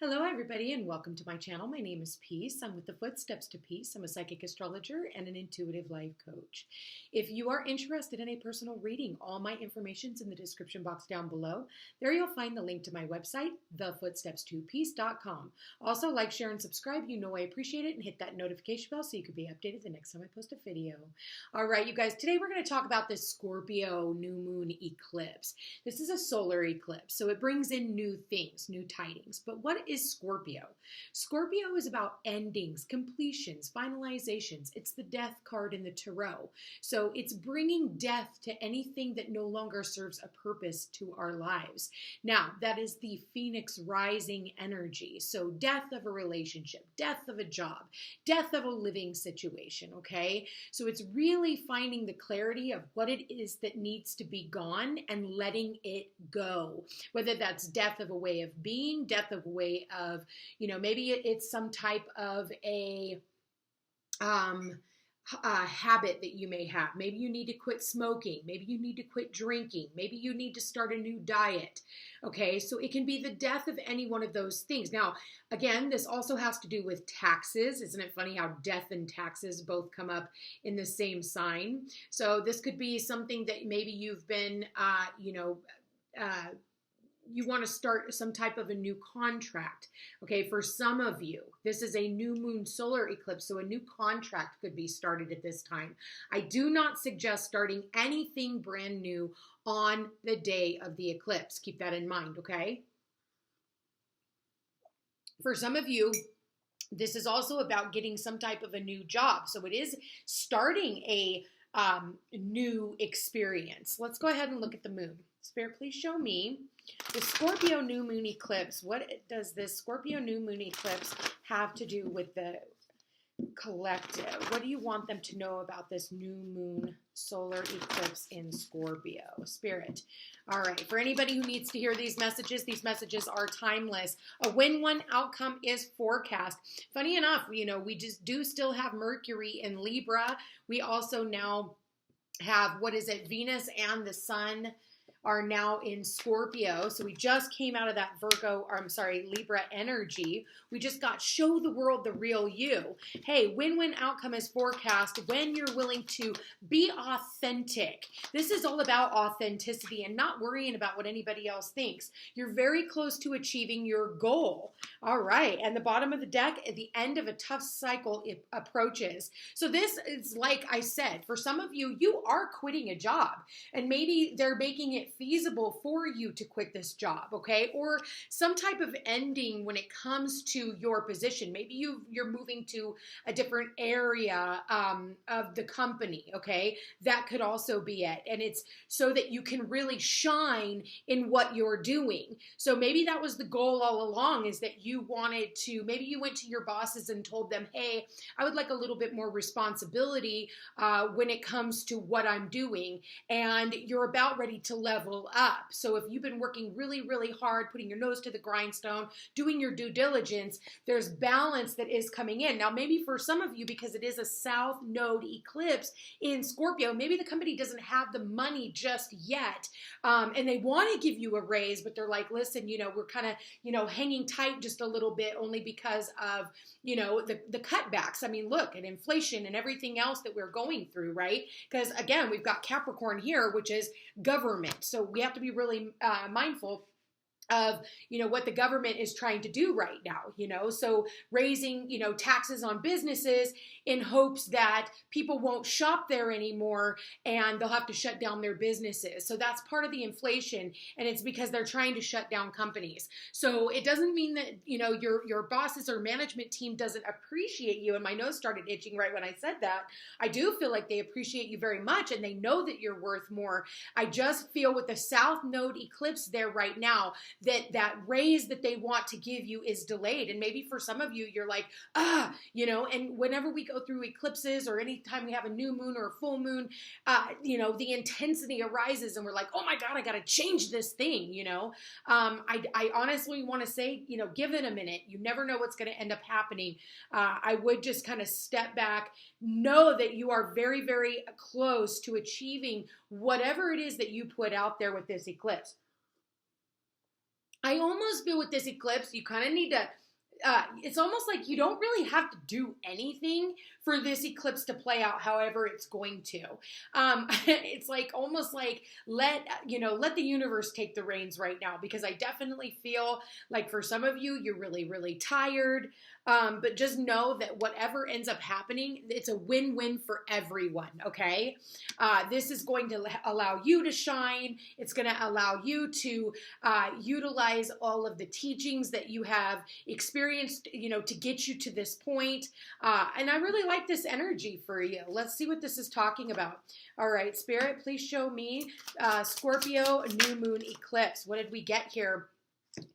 Hello, everybody, and welcome to my channel. My name is Peace. I'm with the Footsteps to Peace. I'm a psychic astrologer and an intuitive life coach. If you are interested in a personal reading, all my information's in the description box down below. There you'll find the link to my website, thefootsteps2peace.com. Also, like, share, and subscribe. You know I appreciate it, and hit that notification bell so you can be updated the next time I post a video. All right, you guys, today we're going to talk about this Scorpio new moon eclipse. This is a solar eclipse, so it brings in new things, new tidings. But what is Scorpio? Scorpio is about endings, completions, finalizations. It's the death card in the tarot. So it's bringing death to anything that no longer serves a purpose to our lives. Now, that is the Phoenix rising energy. So death of a relationship, death of a job, death of a living situation, okay? So it's really finding the clarity of what it is that needs to be gone and letting it go. Whether that's death of a way of being, death of a way of, maybe it's some type of a habit that you may have. Maybe you need to quit smoking. Maybe you need to quit drinking. Maybe you need to start a new diet. Okay, so it can be the death of any one of those things. Now, again, this also has to do with taxes. Isn't it funny how death and taxes both come up in the same sign? So this could be something that maybe you've been, you want to start some type of a new contract. Okay, for some of you, this is a new moon solar eclipse, so a new contract could be started at this time. I do not suggest starting anything brand new on the day of the eclipse. Keep that in mind, okay? For some of you, this is also about getting some type of a new job. So it is starting a new experience. Let's go ahead and look at the moon. Spirit, please show me the Scorpio new moon eclipse. What does this Scorpio new moon eclipse have to do with the collective? What do you want them to know about this new moon solar eclipse in Scorpio? Spirit. All right. For anybody who needs to hear these messages are timeless. A win-win outcome is forecast. Funny enough, we just do still have Mercury in Libra. We also now have, Venus and the sun are now in Scorpio. So we just came out of that Libra energy. We just got show the world the real you. Hey, win-win outcome is forecast when you're willing to be authentic. This is all about authenticity and not worrying about what anybody else thinks. You're very close to achieving your goal. All right. And the bottom of the deck, at the end of a tough cycle, it approaches. So this is, like I said, for some of you, you are quitting a job, and maybe they're making it feasible for you to quit this job, okay? Or some type of ending when it comes to your position. Maybe you're moving to a different area of the company, okay? That could also be it. And it's so that you can really shine in what you're doing. So maybe that was the goal all along, is that you wanted to, maybe you went to your bosses and told them, hey, I would like a little bit more responsibility when it comes to what I'm doing. And you're about ready to level up. So if you've been working really, really hard, putting your nose to the grindstone, doing your due diligence, there's balance that is coming in. Now, maybe for some of you, because it is a South Node eclipse in Scorpio, maybe the company doesn't have the money just yet, and they want to give you a raise, but they're like, listen, we're kind of, hanging tight just a little bit, only because of, the cutbacks. I mean, look at inflation and everything else that we're going through, right? Because again, we've got Capricorn here, which is government. So we have to be really mindful of, what the government is trying to do right now, so raising, taxes on businesses in hopes that people won't shop there anymore and they'll have to shut down their businesses. So that's part of the inflation, and it's because they're trying to shut down companies. So it doesn't mean that, your bosses or management team doesn't appreciate you. And my nose started itching right when I said that. I do feel like they appreciate you very much, and they know that you're worth more. I just feel with the South Node eclipse there right now, that raise that they want to give you is delayed. And maybe for some of you, you're like, and whenever we go through eclipses or anytime we have a new moon or a full moon, the intensity arises and we're like, oh my God, I got to change this thing, I honestly want to say, give it a minute. You never know what's going to end up happening. I would just kind of step back, know that you are very, very close to achieving whatever it is that you put out there with this eclipse. I almost feel with this eclipse, you kind of need to, it's almost like you don't really have to do anything for this eclipse to play out however it's going to. It's like almost like let the universe take the reins right now, because I definitely feel like for some of you, you're really, really tired. But just know that whatever ends up happening, it's a win-win for everyone, okay? This is going to allow you to shine. It's going to allow you to utilize all of the teachings that you have experienced, to get you to this point. And I really like this energy for you. Let's see what this is talking about. All right, Spirit, please show me Scorpio new moon eclipse. What did we get here?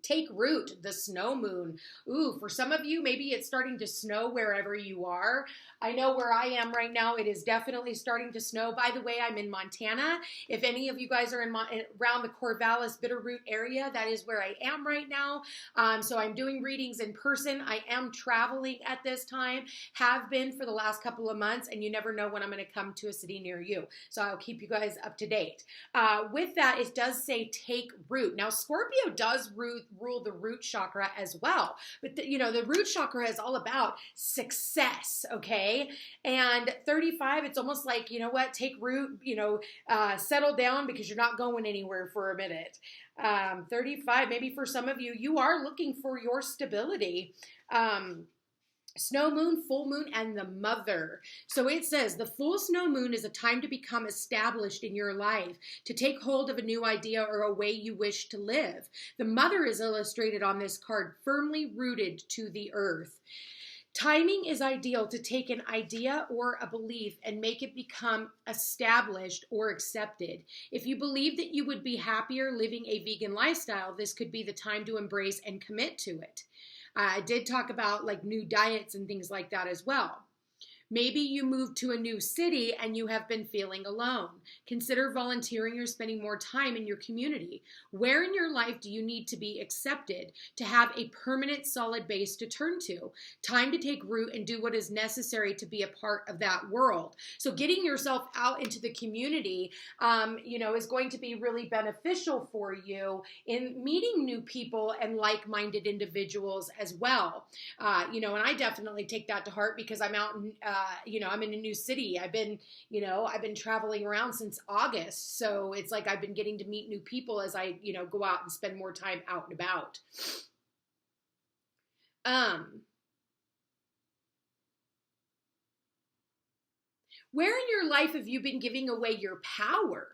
Take root, the snow moon. Ooh, for some of you, maybe it's starting to snow wherever you are. I know where I am right now, it is definitely starting to snow. By the way, I'm in Montana. If any of you guys are around the Corvallis Bitterroot area, that is where I am right now. So I'm doing readings in person. I am traveling at this time, have been for the last couple of months, and you never know when I'm going to come to a city near you. So I'll keep you guys up to date. With that, it does say take root. Now, Scorpio does rule the root chakra as well. But the root chakra is all about success, okay? And 35, it's almost like, take root, settle down because you're not going anywhere for a minute. 35, maybe for some of you, you are looking for your stability. Snow moon, full moon, and the mother. So it says the full snow moon is a time to become established in your life, to take hold of a new idea or a way you wish to live. The mother is illustrated on this card, firmly rooted to the earth. Timing is ideal to take an idea or a belief and make it become established or accepted. If you believe that you would be happier living a vegan lifestyle, this could be the time to embrace and commit to it. I did talk about like new diets and things like that as well. Maybe you moved to a new city and you have been feeling alone. Consider volunteering or spending more time in your community. Where in your life do you need to be accepted to have a permanent solid base to turn to? Time to take root and do what is necessary to be a part of that world. So getting yourself out into the community, is going to be really beneficial for you in meeting new people and like-minded individuals as well. And I definitely take that to heart because I'm out in I'm in a new city. I've been traveling around since August. So it's like I've been getting to meet new people as I, go out and spend more time out and about. Where in your life have you been giving away your power?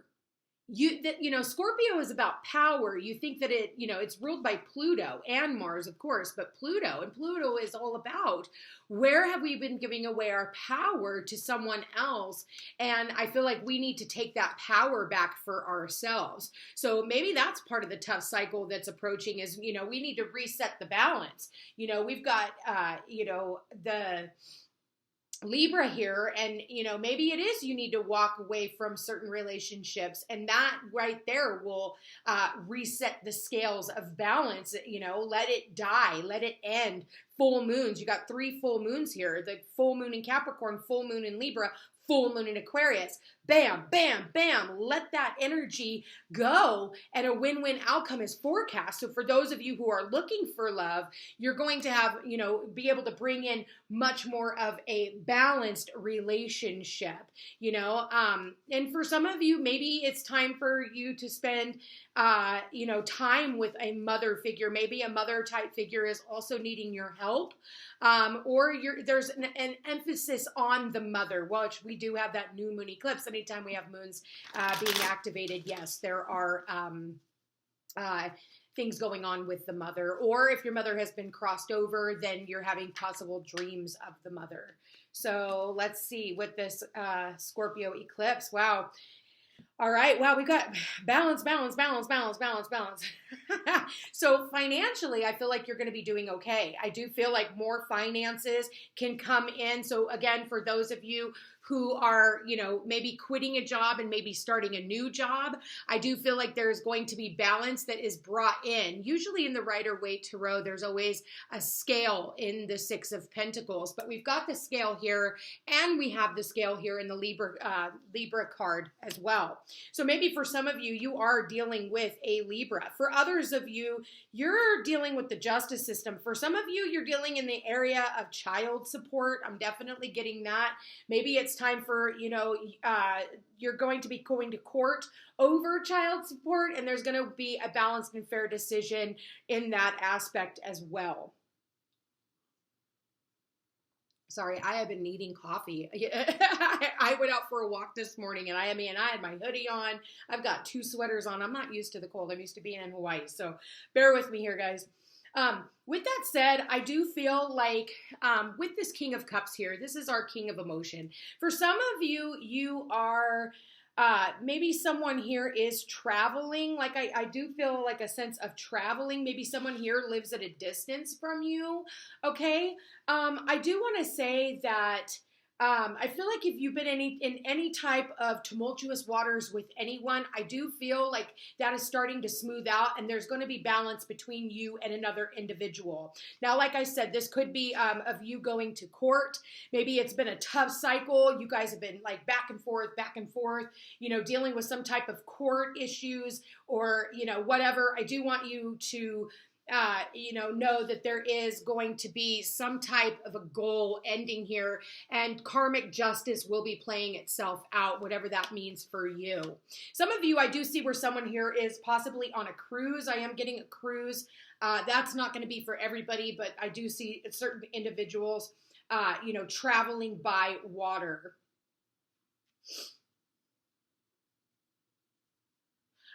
Scorpio is about power. You think that it's ruled by Pluto and Mars, of course, but Pluto is all about where have we been giving away our power to someone else? And I feel like we need to take that power back for ourselves. So maybe that's part of the tough cycle that's approaching is, we need to reset the balance. We've got, the Libra here, and maybe it is you need to walk away from certain relationships, and that right there will reset the scales of balance. Let it die, let it end. Full moons, you got 3 full moons here: the full moon in Capricorn, full moon in Libra, full moon in Aquarius. Bam, bam, bam. Let that energy go, and a win-win outcome is forecast. So for those of you who are looking for love, you're going to have, be able to bring in much more of a balanced relationship, and for some of you, maybe it's time for you to spend, time with a mother figure. Maybe a mother type figure is also needing your help, or there's an emphasis on the mother, which we do have that new moon eclipse. Anytime we have moons being activated, yes, there are things going on with the mother. Or if your mother has been crossed over, then you're having possible dreams of the mother. So let's see with this Scorpio eclipse. Wow. All right. Wow. We got balance, balance, balance, balance, balance, balance. So financially, I feel like you're going to be doing okay. I do feel like more finances can come in. So again, for those of you who are, you know, maybe quitting a job and maybe starting a new job. I do feel like there's going to be balance that is brought in. Usually in the Rider-Waite Tarot, there's always a scale in the Six of Pentacles, but we've got the scale here, and we have the scale here in the Libra card as well. So maybe for some of you, you are dealing with a Libra. For others of you, you're dealing with the justice system. For some of you, you're dealing in the area of child support. I'm definitely getting that. Maybe it's time for, you know, you're going to be going to court over child support, and there's going to be a balanced and fair decision in that aspect as well. Sorry, I have been needing coffee. I went out for a walk this morning, and I had my hoodie on. I've got 2 sweaters on. I'm not used to the cold. I'm used to being in Hawaii, so bear with me here, guys. With that said, I do feel like with this King of Cups here, this is our King of Emotion. For some of you, you are maybe someone here is traveling. Like I do feel like a sense of traveling. Maybe someone here lives at a distance from you. Okay. I do want to say that I feel like if you've been in any type of tumultuous waters with anyone, I do feel like that is starting to smooth out, and there's going to be balance between you and another individual. Now, like I said, this could be of you going to court. Maybe it's been a tough cycle. You guys have been like back and forth, you know, dealing with some type of court issues or, you know, whatever. I do want you to you know that there is going to be some type of a goal ending here, and karmic justice will be playing itself out, whatever that means for you. Some of you, I do see where someone here is possibly on a cruise. I am getting a cruise. That's not going to be for everybody, but I do see certain individuals, you know, traveling by water.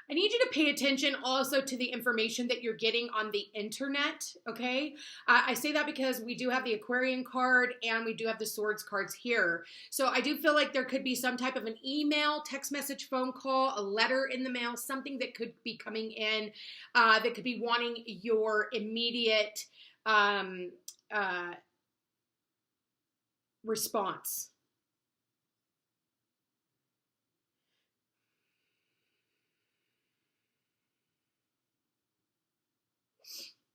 I need you to pay attention also to the information that you're getting on the internet, okay? I say that because we do have the Aquarian card and we do have the Swords cards here. So I do feel like there could be some type of an email, text message, phone call, a letter in the mail, something that could be coming in that could be wanting your immediate response.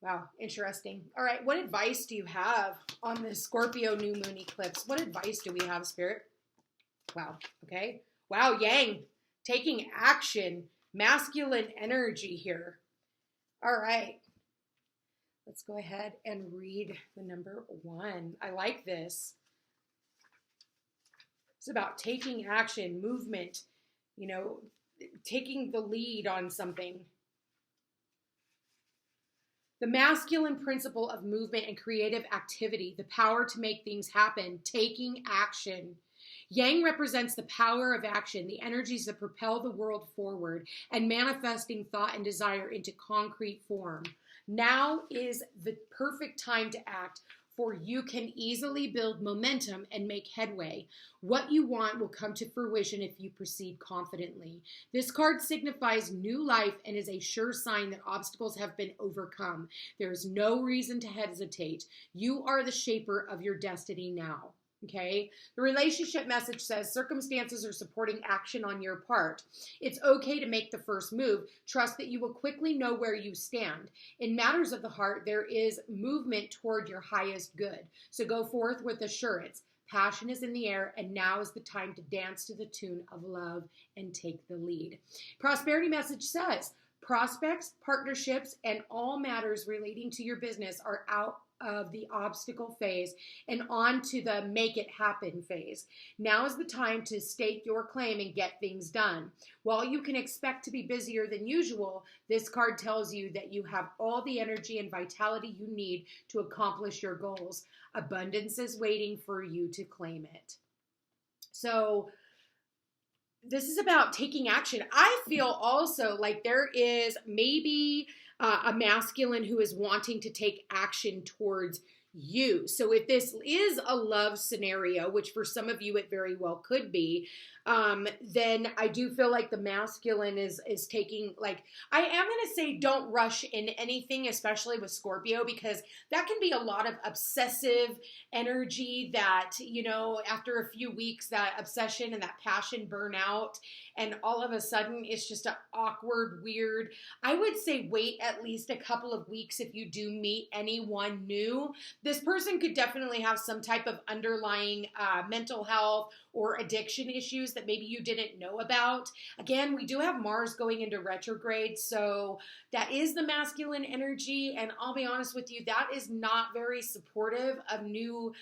Wow, interesting. All right, what advice do you have on this Scorpio new moon eclipse? What advice do we have, Spirit? Wow, okay. Wow, Yang, taking action, masculine energy here. All right, let's go ahead and read the number 1. I like this. It's about taking action, movement, you know, taking the lead on something. The masculine principle of movement and creative activity, the power to make things happen, taking action. Yang represents the power of action, the energies that propel the world forward, and manifesting thought and desire into concrete form. Now is the perfect time to act, for you can easily build momentum and make headway. What you want will come to fruition if you proceed confidently. This card signifies new life and is a sure sign that obstacles have been overcome. There is no reason to hesitate. You are the shaper of your destiny now. Okay, the relationship message says circumstances are supporting action on your part. It's okay to make the first move. Trust that you will quickly know where you stand. In matters of the heart, there is movement toward your highest good. So go forth with assurance. Passion is in the air, and now is the time to dance to the tune of love and take the lead. Prosperity message says prospects, partnerships, and all matters relating to your business are out of the obstacle phase and on to the make it happen phase. Now is the time to stake your claim and get things done. While you can expect to be busier than usual, this card tells you that you have all the energy and vitality you need to accomplish your goals. Abundance is waiting for you to claim it. So this is about taking action. I feel also like there is maybe a masculine who is wanting to take action towards you. So if this is a love scenario, which for some of you it very well could be, then I do feel like the masculine is taking, like, I am going to say don't rush in anything, especially with Scorpio, because that can be a lot of obsessive energy that, you know, after a few weeks, that obsession and that passion burn out, and all of a sudden it's just an awkward, weird. I would say wait at least a couple of weeks if you do meet anyone new. This person could definitely have some type of underlying mental health or addiction issues that maybe you didn't know about. Again, we do have Mars going into retrograde, so that is the masculine energy, and I'll be honest with you, that is not very supportive of new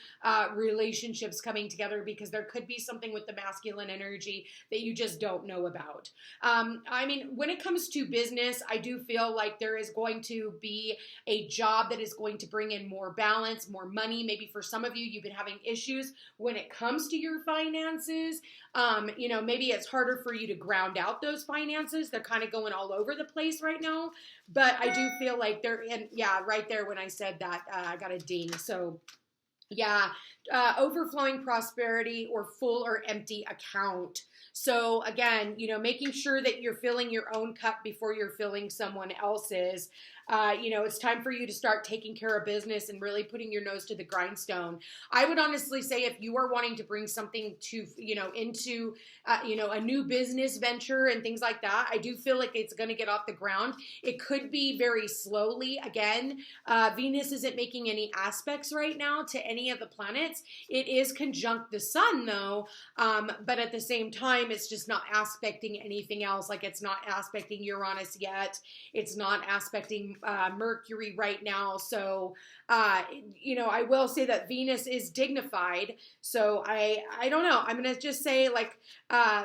relationships coming together, because there could be something with the masculine energy that you just don't know about. I mean, when it comes to business, I do feel like there is going to be a job that is going to bring in more balance, more money. Maybe for some of you, you've been having issues when it comes to your finances. You know, maybe it's harder for you to ground out those finances. They're kind of going all over the place right now, but I do feel like they're, and yeah, right there when I said that, I got a ding. So yeah, overflowing prosperity or full or empty account. So again, you know, making sure that you're filling your own cup before you're filling someone else's. You know, it's time for you to start taking care of business and really putting your nose to the grindstone. I would honestly say if you are wanting to bring something to, you know, into, you know, a new business venture and things like that, I do feel like it's going to get off the ground. It could be very slowly. Again, Venus isn't making any aspects right now to any of the planets. It is conjunct the sun though, but at the same time, it's just not aspecting anything else. Like it's not aspecting Uranus yet. It's not aspecting Mercury right now. So, you know, I will say that Venus is dignified. So I don't know. I'm going to just say like,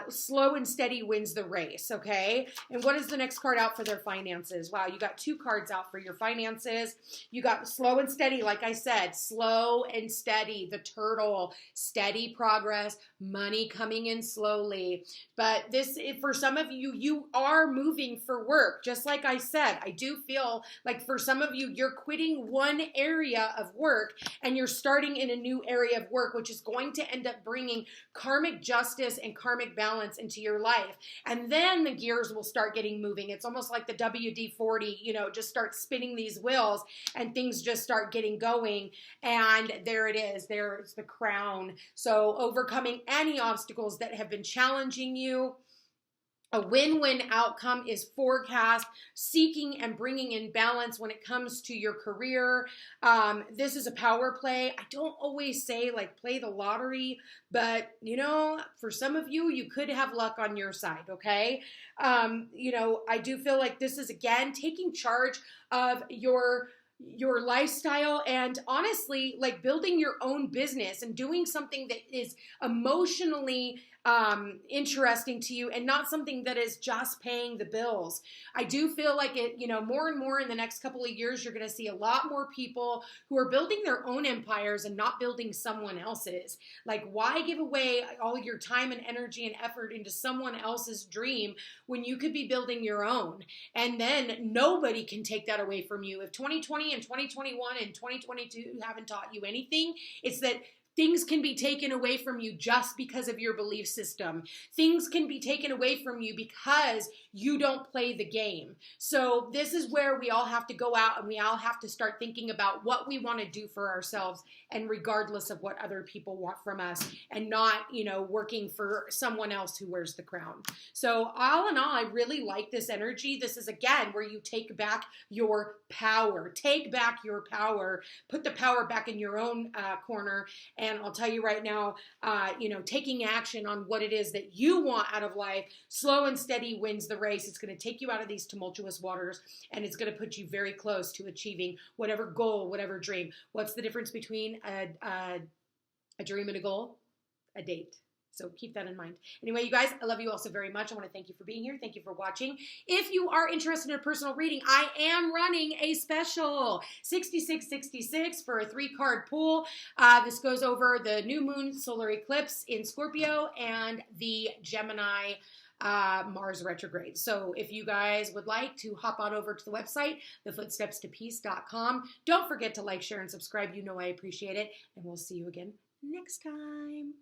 slow and steady wins the race. Okay. And what is the next card out for their finances? Wow. You got 2 cards out for your finances. You got slow and steady. Like I said, slow and steady, the turtle, steady progress, money coming in slowly. But this, for some of you, you are moving for work. Just like I said, I do feel like for some of you, you're quitting one area of work and you're starting in a new area of work, which is going to end up bringing karmic justice and karmic balance into your life. And then the gears will start getting moving. It's almost like the WD-40, you know, just start spinning these wheels and things just start getting going. And there it is. There's the crown. So overcoming any obstacles that have been challenging you. A win-win outcome is forecast, seeking and bringing in balance when it comes to your career. This is a power play. I don't always say like play the lottery, but you know, for some of you, you could have luck on your side, okay? You know, I do feel like this is, again, taking charge of your lifestyle and honestly, like building your own business and doing something that is emotionally interesting to you and not something that is just paying the bills. I do feel like it, you know, more and more in the next couple of years, you're going to see a lot more people who are building their own empires and not building someone else's. Like, why give away all your time and energy and effort into someone else's dream when you could be building your own? And then nobody can take that away from you. If 2020 and 2021 and 2022 haven't taught you anything, it's that things can be taken away from you just because of your belief system. Things can be taken away from you because you don't play the game. So this is where we all have to go out and we all have to start thinking about what we want to do for ourselves, and regardless of what other people want from us, and not, you know, working for someone else who wears the crown. So all in all, I really like this energy. This is, again, where you take back your power. Take back your power. Put the power back in your own corner. And I'll tell you right now, you know, taking action on what it is that you want out of life, slow and steady wins the race. It's going to take you out of these tumultuous waters, and it's going to put you very close to achieving whatever goal, whatever dream. What's the difference between a dream and a goal? A date. So keep that in mind. Anyway, you guys, I love you all so very much. I want to thank you for being here. Thank you for watching. If you are interested in a personal reading, I am running a special, 6666 for a 3-card pool. This goes over the new moon solar eclipse in Scorpio and the Gemini Mars retrograde. So if you guys would like to hop on over to the website, thefootstepstopeace.com. Don't forget to like, share, and subscribe. You know I appreciate it. And we'll see you again next time.